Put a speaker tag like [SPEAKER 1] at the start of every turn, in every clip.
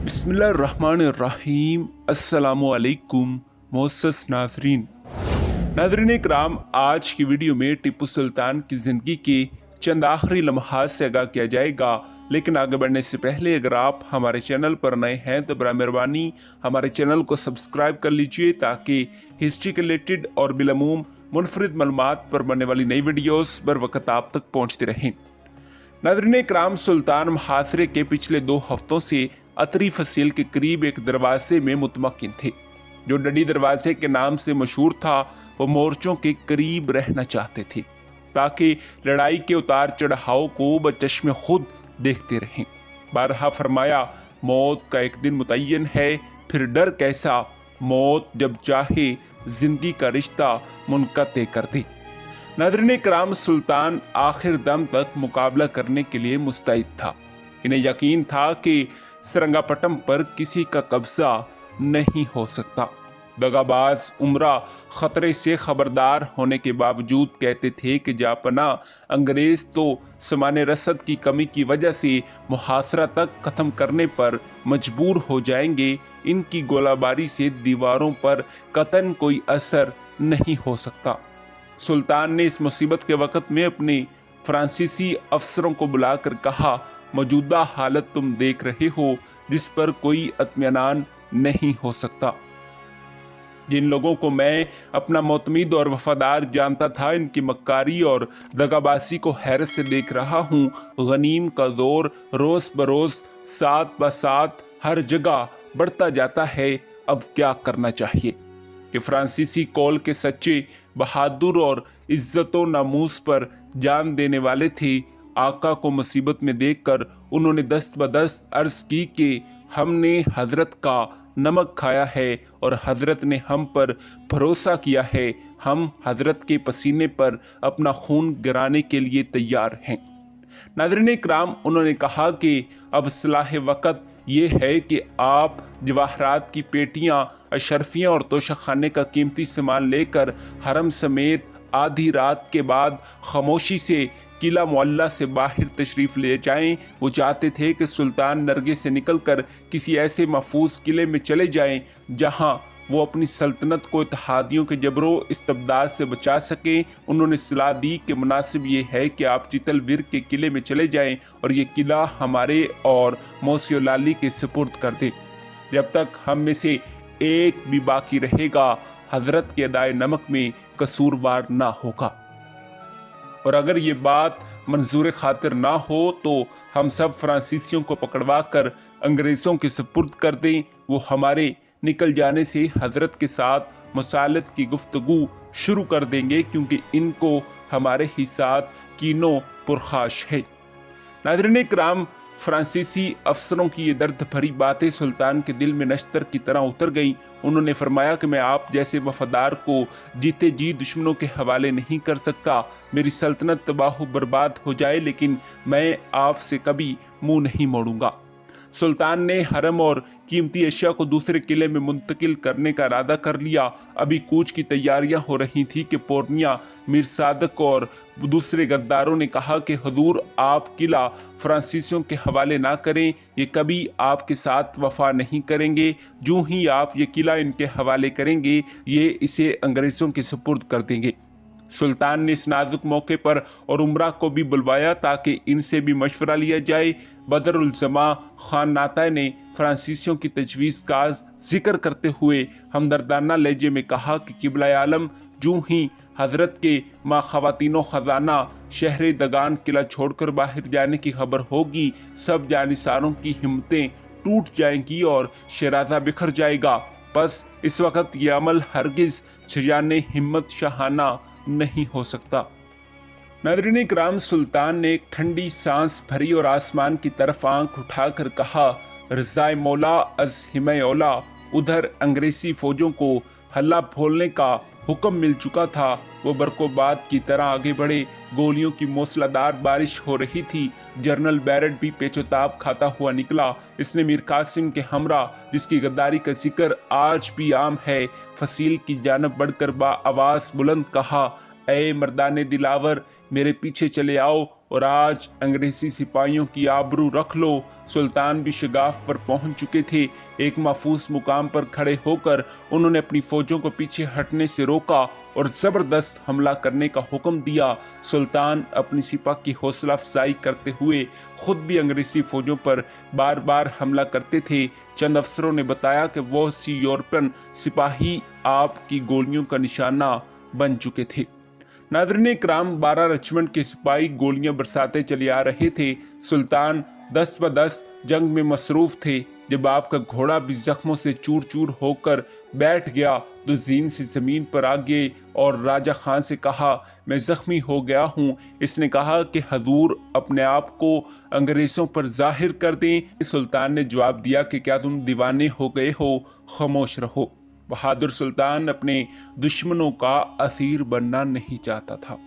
[SPEAKER 1] बिस्मिल्लाहिर्रहमानिर्रहीम। अस्सलामुअलैकुम मोअस्सस नाज़रीन इकराम, आज की वीडियो में टीपू सुल्तान की ज़िंदगी के चंद आखिरी लम्हात से आगाह किया जाएगा। लेकिन आगे बढ़ने से पहले अगर आप हमारे चैनल पर नए हैं तो बराए मेहरबानी हमारे चैनल को सब्सक्राइब कर लीजिए ताकि हिस्ट्री के रिलेटेड और बिलमूम मुनफरिद मालूमात पर बनने वाली नई वीडियोस बर वक्त आप तक पहुँचती रहें। नाज़रीन इकराम, सुल्तान मुहासरे के पिछले 2 हफ्तों से अतरी फसील के करीब एक दरवाजे में मुतमक्किन थे। जो डडी दरवाजे के नाम से मशहूर था, वो मोर्चों के करीब रहना चाहते थे ताकि लड़ाई के उतार चढ़ाव को बचश्मे खुद देखते रहें। बारहा फरमाया, मौत का एक दिन मुतय्यन है, फिर डर कैसा, मौत जब चाहे जिंदगी का रिश्ता मुनक़ते कर दे। नाज़रीन इकराम, सुल्तान आखिर दम तक मुकाबला करने के लिए मुस्तैद था। इन्हें यकीन था कि सरंगापटम पर किसी का कब्जा नहीं हो सकता। दगाबाज उमरा खतरे से खबरदार होने के बावजूद कहते थे कि जापना अंग्रेज तो सामान्य रसद की कमी की वजह से मुहासरा तक ख़त्म करने पर मजबूर हो जाएंगे। इनकी गोलाबारी से दीवारों पर कतन कोई असर नहीं हो सकता। सुल्तान ने इस मुसीबत के वक़्त में अपने फ्रांसीसी अफसरों को बुलाकर कहा, मौजूदा हालत तुम देख रहे हो, जिस पर कोई इत्मीनान नहीं हो सकता। जिन लोगों को मैं अपना मोतमीद और वफादार जानता था, इनकी मक्कारी और दगाबाजी को हैरत से देख रहा हूँ। गनीम का दौर रोज़ बरोज़ साथ ब साथ हर जगह बढ़ता जाता है। अब क्या करना चाहिए कि फ्रांसीसी कौल के सच्चे, बहादुर और इज्जत व नामूस पर जान देने वाले थे। आका को मुसीबत में देखकर उन्होंने दस्त बदस्त अर्ज की कि हमने हजरत का नमक खाया है और हजरत ने हम पर भरोसा किया है। हम हजरत के पसीने पर अपना खून गिराने के लिए तैयार हैं। नाज़रीन इकराम, उन्होंने कहा कि अब सलाह वक़्त ये है कि आप जवाहरात की पेटियां, अशरफियाँ और तोशाखाने का कीमती सामान लेकर हरम समेत आधी रात के बाद खामोशी से किला मुअल्ला से बाहर तशरीफ़ ले जाएं। वो चाहते थे कि सुल्तान नरगे से निकलकर किसी ऐसे महफूज किले में चले जाएं जहां वो अपनी सल्तनत को इत्तेहादियों के जबरो इस्तबदाद से बचा सकें। उन्होंने सलाह दी कि मुनासिब ये है कि आप चितलवीर के किले में चले जाएं और ये किला हमारे और मौसी लाली के सुपुर्द कर दें। जब तक हम में से एक भी बाकी रहेगा, हजरत के अदाए नमक में कसूरवार ना होगा। और अगर ये बात मंजूर खातिर ना हो तो हम सब फ्रांसीसियों को पकड़वा कर अंग्रेज़ों के सुपुर्द कर दें। वो हमारे निकल जाने से हजरत के साथ मुसालत की गुफ्तगू शुरू कर देंगे, क्योंकि इनको हमारे ही साथ कीनो पुरखाश है। नाज़रीन इकराम, फ्रांसीसी अफसरों की ये दर्द भरी बातें सुल्तान के दिल में नश्तर की तरह उतर गईं। उन्होंने फरमाया कि मैं आप जैसे वफादार को जीते जी दुश्मनों के हवाले नहीं कर सकता। मेरी सल्तनत तबाह बर्बाद हो जाए, लेकिन मैं आपसे कभी मुंह नहीं मोड़ूंगा। सुल्तान ने हरम और कीमती अशिया को दूसरे किले में मुंतकिल करने का इरादा कर लिया। अभी कूच की तैयारियां हो रही थी कि पोर्निया, मीर सादक और दूसरे गद्दारों ने कहा कि हुजूर, आप किला फ्रांसीसियों के हवाले ना करें, ये कभी आपके साथ वफा नहीं करेंगे। जो ही आप ये किला इनके हवाले करेंगे, ये इसे अंग्रेज़ों के सुपुर्द कर देंगे। सुल्तान ने इस नाजुक मौके पर और उमरा को भी बुलवाया ताकि इनसे भी मशवरा लिया जाए। बदरुल जमा खान नाता ने फ्रांसीसियों की तजवीज़ का जिक्र करते हुए हमदर्दाना लहजे में कहा कि किबला आलम, जो ही हजरत के माँ ख़वातीनो ख़जाना शहर दगान किला छोड़कर बाहर जाने की खबर होगी, सब जानिसारों की हिम्मतें टूट जाएंगी और शराजा बिखर जाएगा। बस इस वक्त ये अमल हरगिज़ शजाने हिम्मत शाहाना नहीं हो सकता। नाज़रीन इकराम, सुल्तान ने एक ठंडी सांस भरी और आसमान की तरफ आंख उठाकर कहा, रज़ाए मौला अज़ हिमे औला। उधर अंग्रेज़ी फौजों को हल्ला बोलने का हुक्म मिल चुका था। वो बरकोबाद की तरह आगे बढ़े। गोलियों की मूसलाधार बारिश हो रही थी। जनरल बैरट भी पेचोताब खाता हुआ निकला। इसने मीर कासिम के हमरा, जिसकी गद्दारी का जिक्र आज भी आम है, फसील की जानब बढ़कर बा आवाज़ बुलंद कहा, ए मर्दाने दिलावर, मेरे पीछे चले आओ और आज अंग्रेजी सिपाहियों की आबरू रख लो। सुल्तान भी शगाफ पर पहुंच चुके थे। एक महफूज मुकाम पर खड़े होकर उन्होंने अपनी फौजों को पीछे हटने से रोका और जबरदस्त हमला करने का हुक्म दिया। सुल्तान अपनी सिपा की हौसला अफजाई करते हुए खुद भी अंग्रेजी फौजों पर बार बार हमला करते थे। चंद अफसरों ने बताया कि वो सी यूरोपियन सिपाही आपकी गोलियों का निशाना बन चुके थे। नाज़रीन इकराम, 12 रेजिमेंट के सिपाही गोलियां बरसाते चले आ रहे थे। सुल्तान 10 ब 10 जंग में मसरूफ थे। जब आपका घोड़ा भी जख्मों से चूर चूर होकर बैठ गया तो जीन से ज़मीन पर आ गए और राजा खान से कहा, मैं ज़ख्मी हो गया हूँ। इसने कहा कि हजूर अपने आप को अंग्रेज़ों पर जाहिर कर दें। सुल्तान ने जवाब दिया कि क्या तुम दीवाने हो गए हो, खामोश रहो। बहादुर सुल्तान अपने दुश्मनों का असीर बनना नहीं चाहता था।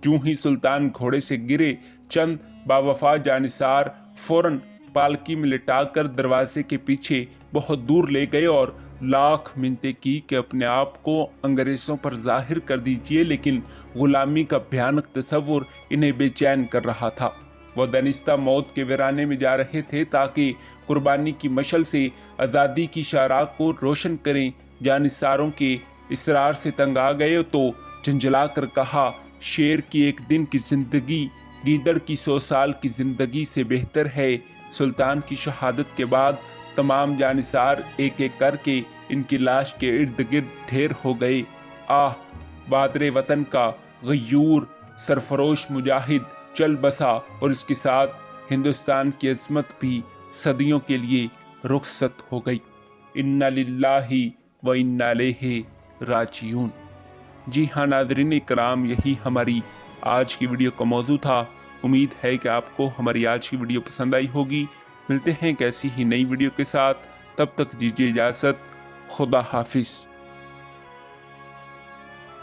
[SPEAKER 1] यूं ही सुल्तान घोड़े से गिरे, चंद बावफा जानिसार फौरन पालकी में लिटाकर दरवाजे के पीछे बहुत दूर ले गए और लाख मिन्नतें की कि अपने आप को अंग्रेज़ों पर जाहिर कर दीजिए, लेकिन गुलामी का भयानक तस्वुर इन्हें बेचैन कर रहा था। वो दनिस्ता मौत के वीराने में जा रहे थे ताकि कुर्बानी की मशल से आज़ादी की शाराक को रोशन करें। जानिसारों के इसरार से तंग आ गए तो झंझला कर कहा, शेर की एक दिन की जिंदगी गीदड़ की 100 साल की जिंदगी से बेहतर है। सुल्तान की शहादत के बाद तमाम जानिसार एक एक करके इनकी लाश के इर्द गिर्द ढेर हो गए। आह, बादरे वतन का गयूर सरफरोश मुजाहिद चल बसा और इसके साथ हिंदुस्तान की अजमत भी सदियों के लिए रुखसत हो गई। इन्ना लिल्लाहि व इन्ना इलैहि राजिऊन। जी हाँ नाज़रीन इकराम, यही हमारी आज की वीडियो का मौजू था। उम्मीद है कि आपको हमारी आज की वीडियो पसंद आई होगी। मिलते हैं एक ऐसी ही नई वीडियो के साथ, तब तक दीजिए इजाज़त। खुदा हाफिज़।